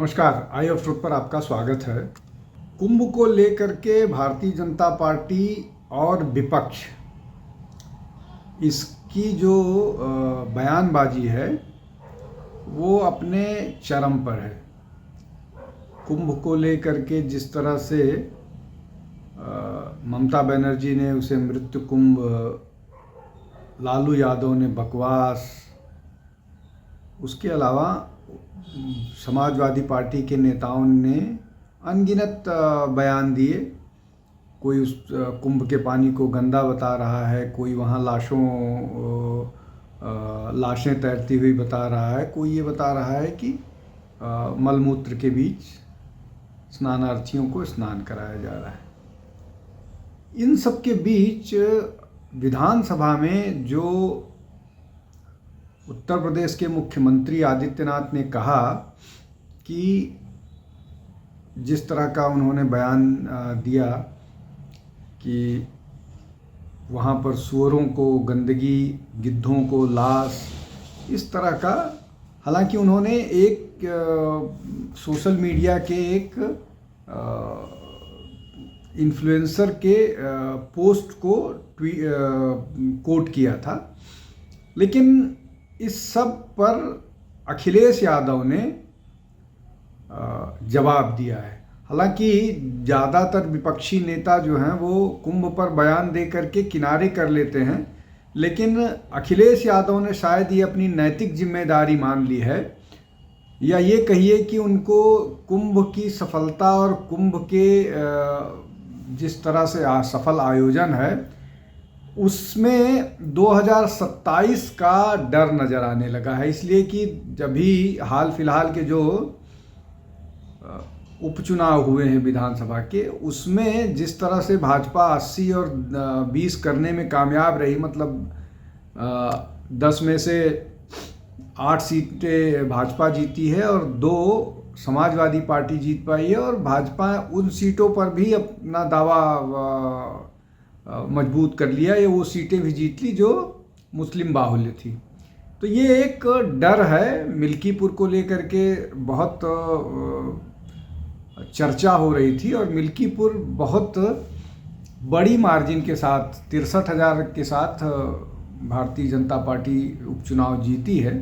नमस्कार, आई of truth पर आपका स्वागत है। कुंभ को लेकर के भारतीय जनता पार्टी और विपक्ष इसकी जो बयानबाजी है वो अपने चरम पर है। कुंभ को लेकर के जिस तरह से ममता बनर्जी ने उसे मृत्यु कुंभ, लालू यादव ने बकवास, उसके अलावा समाजवादी पार्टी के नेताओं ने अनगिनत बयान दिए। कोई उस कुंभ के पानी को गंदा बता रहा है, कोई वहाँ लाशें तैरती हुई बता रहा है, कोई ये बता रहा है कि मलमूत्र के बीच स्नानार्थियों को स्नान कराया जा रहा है। इन सब के बीच विधानसभा में जो उत्तर प्रदेश के मुख्यमंत्री आदित्यनाथ ने कहा कि जिस तरह का उन्होंने बयान दिया कि वहाँ पर सुअरों को गंदगी, गिद्धों को लाश, इस तरह का, हालांकि उन्होंने एक सोशल मीडिया के एक इन्फ्लुएंसर के पोस्ट को कोट किया था, लेकिन इस सब पर अखिलेश यादव ने जवाब दिया है। हालांकि ज़्यादातर विपक्षी नेता जो हैं वो कुंभ पर बयान दे करके किनारे कर लेते हैं, लेकिन अखिलेश यादव ने शायद ये अपनी नैतिक जिम्मेदारी मान ली है, या ये कहिए कि उनको कुंभ की सफलता और कुंभ के जिस तरह से सफल आयोजन है उसमें 2027 का डर नज़र आने लगा है। इसलिए कि जब भी हाल फिलहाल के जो उपचुनाव हुए हैं विधानसभा के, उसमें जिस तरह से भाजपा 80 और 20 करने में कामयाब रही, मतलब 10 में से 8 सीटें भाजपा जीती है और 2 समाजवादी पार्टी जीत पाई है, और भाजपा उन सीटों पर भी अपना दावा मजबूत कर लिया, ये वो सीटें भी जीत ली जो मुस्लिम बाहुल्य थी। तो ये एक डर है। मिल्कीपुर को लेकर के बहुत चर्चा हो रही थी और मिल्कीपुर बहुत बड़ी मार्जिन के साथ 63,000 के साथ भारतीय जनता पार्टी उपचुनाव जीती है।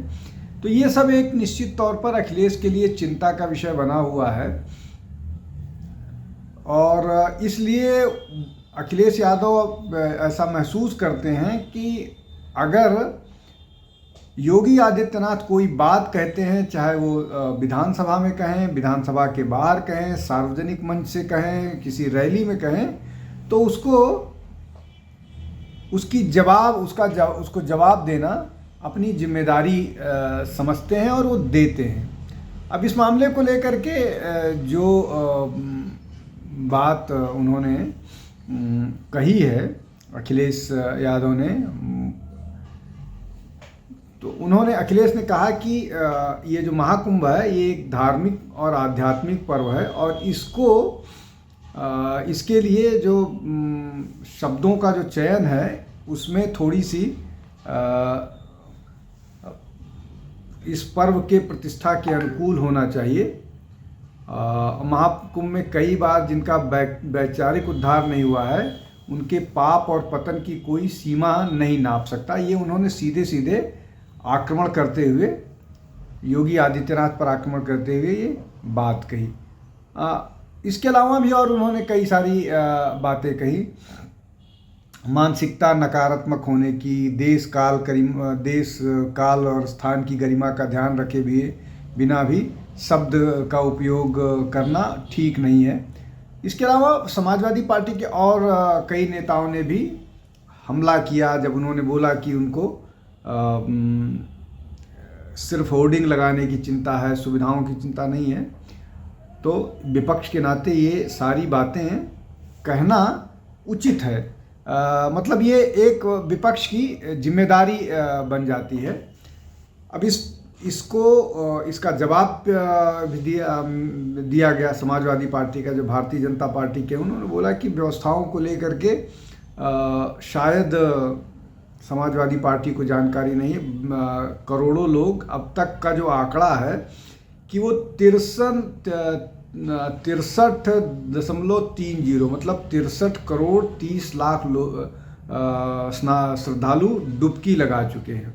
तो ये सब एक निश्चित तौर पर अखिलेश के लिए चिंता का विषय बना हुआ है, और इसलिए अखिलेश यादव ऐसा महसूस करते हैं कि अगर योगी आदित्यनाथ कोई बात कहते हैं, चाहे वो विधानसभा में कहें, विधानसभा के बाहर कहें, सार्वजनिक मंच से कहें, किसी रैली में कहें, तो उसको जवाब देना अपनी जिम्मेदारी समझते हैं और वो देते हैं। अब इस मामले को लेकर के जो बात उन्होंने कही है अखिलेश यादव ने, तो अखिलेश ने कहा कि ये जो महाकुंभ है ये एक धार्मिक और आध्यात्मिक पर्व है, और इसके लिए जो शब्दों का जो चयन है उसमें थोड़ी सी इस पर्व के प्रतिष्ठा के अनुकूल होना चाहिए। महाकुंभ में कई बार जिनका वैचारिक उद्धार नहीं हुआ है, उनके पाप और पतन की कोई सीमा नहीं नाप सकता। ये उन्होंने सीधे सीधे आक्रमण करते हुए, योगी आदित्यनाथ पर आक्रमण करते हुए ये बात कही। इसके अलावा भी और उन्होंने कई सारी बातें कही। मानसिकता नकारात्मक होने की, देश काल और स्थान की गरिमा का ध्यान रखे बिना भी शब्द का उपयोग करना ठीक नहीं है। इसके अलावा समाजवादी पार्टी के और कई नेताओं ने भी हमला किया जब उन्होंने बोला कि उनको सिर्फ होर्डिंग लगाने की चिंता है, सुविधाओं की चिंता नहीं है। तो विपक्ष के नाते ये सारी बातें कहना उचित है। मतलब ये एक विपक्ष की जिम्मेदारी बन जाती है। अब इसका जवाब भी दिया गया समाजवादी पार्टी का, जो भारतीय जनता पार्टी के, उन्होंने बोला कि व्यवस्थाओं को लेकर के शायद समाजवादी पार्टी को जानकारी नहीं है। करोड़ों लोग, अब तक का जो आंकड़ा है कि वो 63.30 मतलब 63 करोड़ 30 लाख श्रद्धालु डुबकी लगा चुके हैं।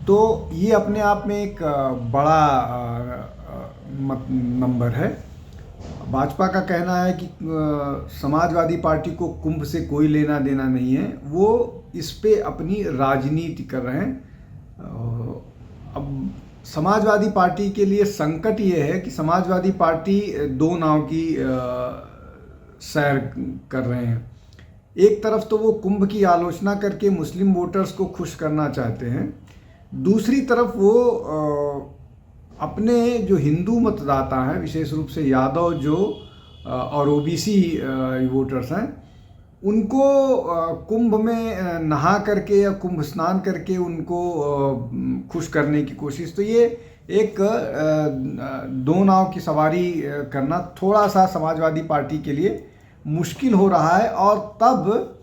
तो ये अपने आप में एक बड़ा नंबर है। भाजपा का कहना है कि समाजवादी पार्टी को कुंभ से कोई लेना देना नहीं है, वो इस पे अपनी राजनीति कर रहे हैं। अब समाजवादी पार्टी के लिए संकट ये है कि समाजवादी पार्टी दो नाव की सैर कर रहे हैं। एक तरफ तो वो कुंभ की आलोचना करके मुस्लिम वोटर्स को खुश करना चाहते हैं, दूसरी तरफ वो अपने जो हिंदू मतदाता हैं, विशेष रूप से यादव जो और ओबीसी वोटर्स हैं, उनको कुंभ में नहा करके या कुंभ स्नान करके उनको खुश करने की कोशिश। तो ये एक दो नाव की सवारी करना थोड़ा सा समाजवादी पार्टी के लिए मुश्किल हो रहा है। और तब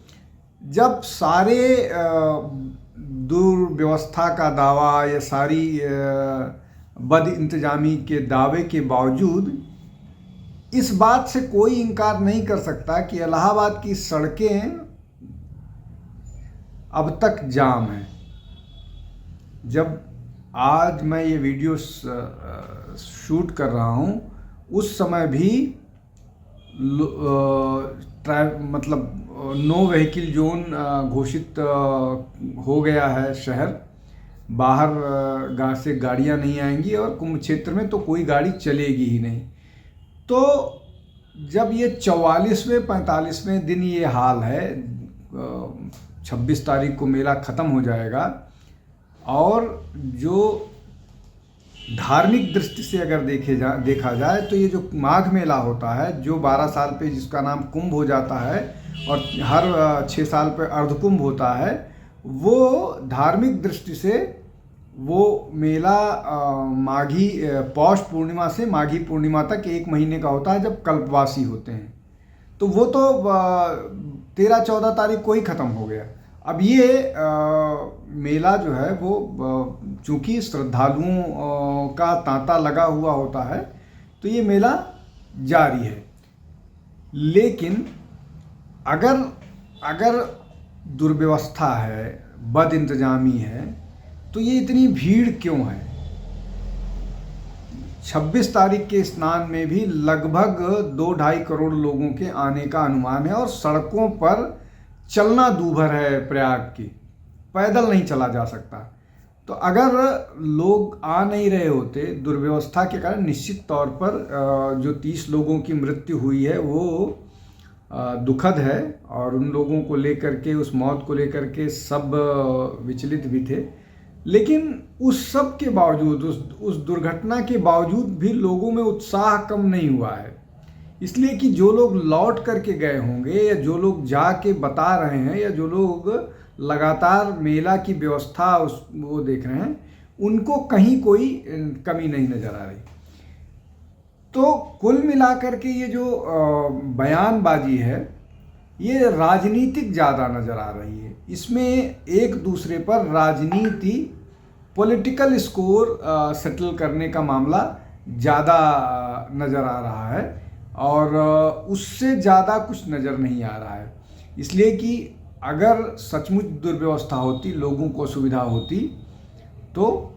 जब सारे दुर्व्यवस्था का दावा या सारी बद इंतजामी के दावे के बावजूद इस बात से कोई इनकार नहीं कर सकता कि इलाहाबाद की सड़कें अब तक जाम हैं। जब आज मैं ये वीडियो शूट कर रहा हूँ, उस समय भी नो व्हीकल जोन घोषित हो गया है शहर। बाहर से गाड़ियाँ नहीं आएंगी और कुंभ क्षेत्र में तो कोई गाड़ी चलेगी ही नहीं। तो जब ये 44वें 45वें दिन ये हाल है, 26 तारीख को मेला ख़त्म हो जाएगा, और जो धार्मिक दृष्टि से अगर देखा जाए तो ये जो माघ मेला होता है, जो 12 साल पे जिसका नाम कुंभ हो जाता है और हर 6 साल पे अर्धकुंभ होता है, वो धार्मिक दृष्टि से वो मेला माघी पौष पूर्णिमा से माघी पूर्णिमा तक 1 महीने का होता है, जब कल्पवासी होते हैं। तो वो तो 13-14 तारीख को ही ख़त्म हो गया। अब ये मेला जो है वो चूँकि श्रद्धालुओं का तांता लगा हुआ होता है, तो ये मेला जारी है। लेकिन अगर दुर्व्यवस्था है, बद इंतजामी है, तो ये इतनी भीड़ क्यों है? 26 तारीख के स्नान में भी लगभग 2-2.5 करोड़ लोगों के आने का अनुमान है, और सड़कों पर चलना दूभर है प्रयाग की, पैदल नहीं चला जा सकता। तो अगर लोग आ नहीं रहे होते दुर्व्यवस्था के कारण, निश्चित तौर पर जो 30 लोगों की मृत्यु हुई है वो दुखद है, और उन लोगों को लेकर के, उस मौत को लेकर के सब विचलित भी थे। लेकिन उस सब के बावजूद, उस दुर्घटना के बावजूद भी लोगों में उत्साह कम नहीं हुआ है। इसलिए कि जो लोग लौट करके गए होंगे, या जो लोग जाके बता रहे हैं, या जो लोग लगातार मेला की व्यवस्था वो देख रहे हैं, उनको कहीं कोई कमी नहीं नज़र आ रही। तो कुल मिलाकर के ये जो बयानबाजी है, ये राजनीतिक ज़्यादा नज़र आ रही है। इसमें एक दूसरे पर राजनीति, पॉलिटिकल स्कोर सेटल करने का मामला ज़्यादा नज़र आ रहा है, और उससे ज़्यादा कुछ नज़र नहीं आ रहा है। इसलिए कि अगर सचमुच दुर्व्यवस्था होती, लोगों को सुविधा होती, तो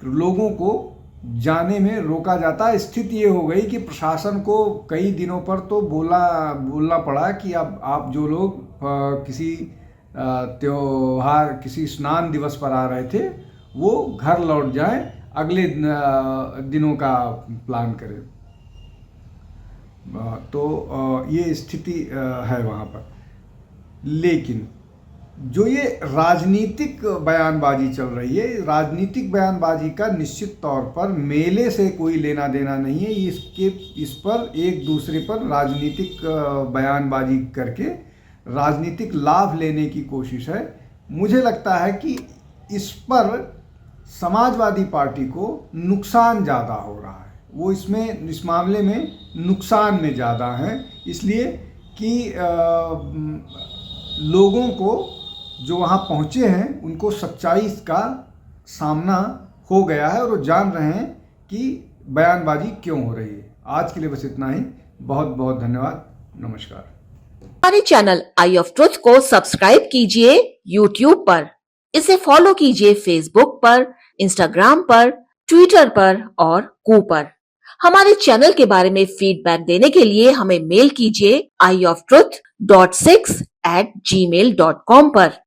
लोगों को जाने में रोका जाता। स्थिति ये हो गई कि प्रशासन को कई दिनों पर तो बोलना पड़ा कि अब आप जो लोग किसी त्योहार, किसी स्नान दिवस पर आ रहे थे, वो घर लौट जाएं, अगले दिनों का प्लान करें। तो ये स्थिति है वहाँ पर। लेकिन जो ये राजनीतिक बयानबाजी चल रही है, राजनीतिक बयानबाजी का निश्चित तौर पर मेले से कोई लेना देना नहीं है। इस पर एक दूसरे पर राजनीतिक बयानबाजी करके राजनीतिक लाभ लेने की कोशिश है। मुझे लगता है कि इस पर समाजवादी पार्टी को नुकसान ज़्यादा हो रहा है। वो इस मामले में नुकसान में ज़्यादा हैं, इसलिए कि लोगों को जो वहाँ पहुँचे हैं उनको सच्चाई का सामना हो गया है और वो जान रहे हैं कि बयानबाजी क्यों हो रही है। आज के लिए बस इतना ही। बहुत बहुत धन्यवाद। नमस्कार। हमारे चैनल आई ऑफ ट्रुथ को सब्सक्राइब कीजिए YouTube पर, इसे फॉलो कीजिए Facebook पर, Instagram पर, Twitter पर और कू पर। हमारे चैनल के बारे में फीडबैक देने के लिए हमें मेल कीजिए ioftruth.6@gmail.com पर।